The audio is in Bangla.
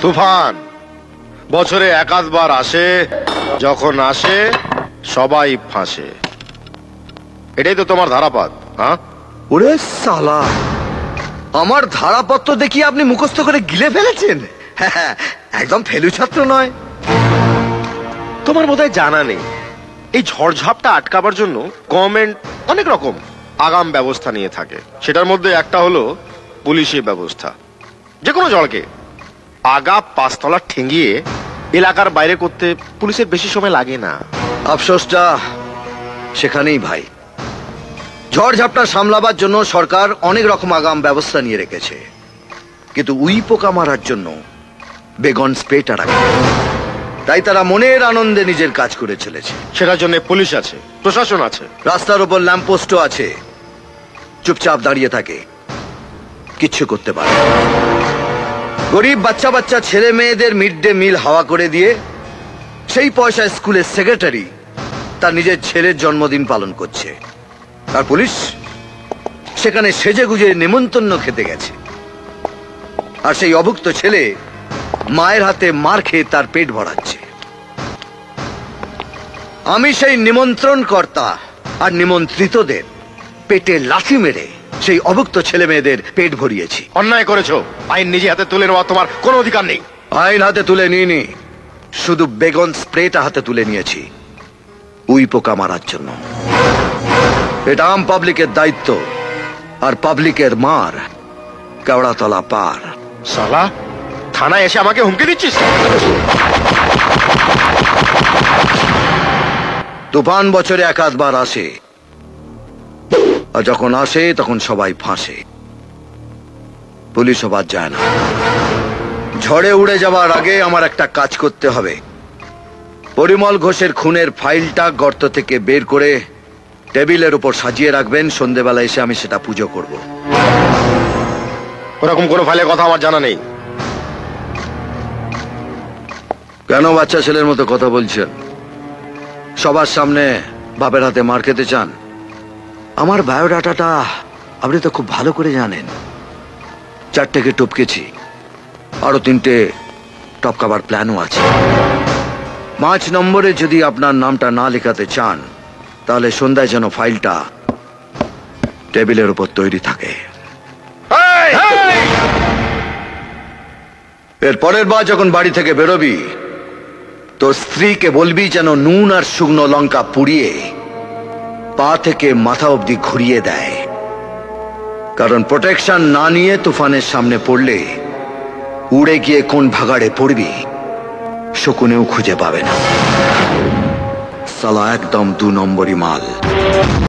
তুফান বছরে একাধবার আসে, যখন আসে সবাই ফাঁসে। এটাই তো তোমার ধারাপাত। হ্যাঁ, ওরে সালা, আমার ধারাপত্র দেখি আপনি মুখস্থ করে গিলে ফেলেছেন। একদম ফেলু ছাত্র নয়। তোমার বোধহয় জানা নেই, এই ঝড়ঝাপটা আটকাবার জন্য গভর্নমেন্ট অনেক রকম আগাম ব্যবস্থা নিয়ে থাকে। সেটার মধ্যে একটা হলো পুলিশি ব্যবস্থা। যে কোনো জলকে আগা পাঁচতলা ঠেঙ্গিয়ে এলাকার বাইরে করতে পুলিশের বেশি সময় লাগে না। আফসোসটা সেখানেই ভাই। ঝড়ঝাপটা সামলাবার জন্য সরকার অনেক রকম আগাম ব্যবস্থা নিয়ে রেখেছে, কিন্তু উই পোকা মারার জন্য বেগন স্প্রেটা রাখে। তাই তারা মনের আনন্দে নিজের কাজ করে চলেছে। সেটার জন্য পুলিশ আছে, প্রশাসন আছে, রাস্তার উপর ল্যাম্পপোস্টও আছে। চুপচাপ দাঁড়িয়ে থাকে, কিচ্ছু করতে পারে না। গরিব বাচ্চা বাচ্চা ছেলে মেয়েদের মিড ডে মিল হাওয়া করে দিয়ে সেই পয়সায় স্কুলের সেক্রেটারি তার নিজের ছেলের জন্মদিন পালন করছে। আর পুলিশ সেখানে সেজে গুজে নেমন্তন্ন খেতে গেছে, আর সেই অভুক্ত ছেলে মায়ের হাতে মার খেয়ে তার পেট ভরাচ্ছে। আমি সেই নিমন্ত্রণ কর্তা আর নিমন্ত্রিতদের পেটে লাথি মেরে সেই অভুক্ত ছেলে মেয়েদের পেট ভরিয়েছি। অন্যায় করেছো, আইন নিজে হাতে তুলে নেওয়া তোমার কোনো অধিকার নেই। আইন হাতে তুলে নিইনি, শুধু বেগন স্প্রেটা হাতে তুলে নিয়েছি উই পোকা মারার জন্য। এটা আম পাবলিকের দায়িত্ব, আর পাবলিকের মার কেওড়াতলা পার। শালা, থানায় এসে আমাকে হুমকি দিচ্ছিস? তুফান বছরে একাধবার আসে, আর যখন আসে তখন সবাই ফাঁসে। পুলিশও বাদ যায় না। ঝড়ে উড়ে যাবার আগে আমার একটা কাজ করতে হবে। পরিমল ঘোষের খুনের ফাইলটা গর্ত থেকে বের করে টেবিলের উপর সাজিয়ে রাখবেন। সন্ধেবেলা এসে আমি সেটা পুজো করব। ওরকম কোনো ফাইলের কথা আমার জানা নেই। কেন বাচ্চা ছেলের মতো কথা বলছেন? সবার সামনে বাপের হাতে মার খেতে চান? আমার বায়োডাটাটা আপনি তো খুব ভালো করে জানেন। 4টেকে টপকেছি, আরো 3টে টপকাবার প্ল্যানও আছে। 5 নম্বরে যদি আপনার নামটা না লেখাতে চান, তাহলে সন্ধ্যায় যেন ফাইলটা টেবিলের উপর তৈরি থাকে। এর পরের বার যখন বাড়ি থেকে বেরোবি, তোর স্ত্রীকে বলবি যেন নুন আর শুকনো লঙ্কা পুড়িয়ে পা থেকে মাথা অবধি ঘুরিয়ে দেয়। কারণ প্রোটেকশন না নিয়ে তুফানের সামনে পড়লে উড়ে গিয়ে কোন ভাগাড়ে পড়বি শকুনেও খুঁজে পাবে না। সালা একদম 2 নম্বরই মাল।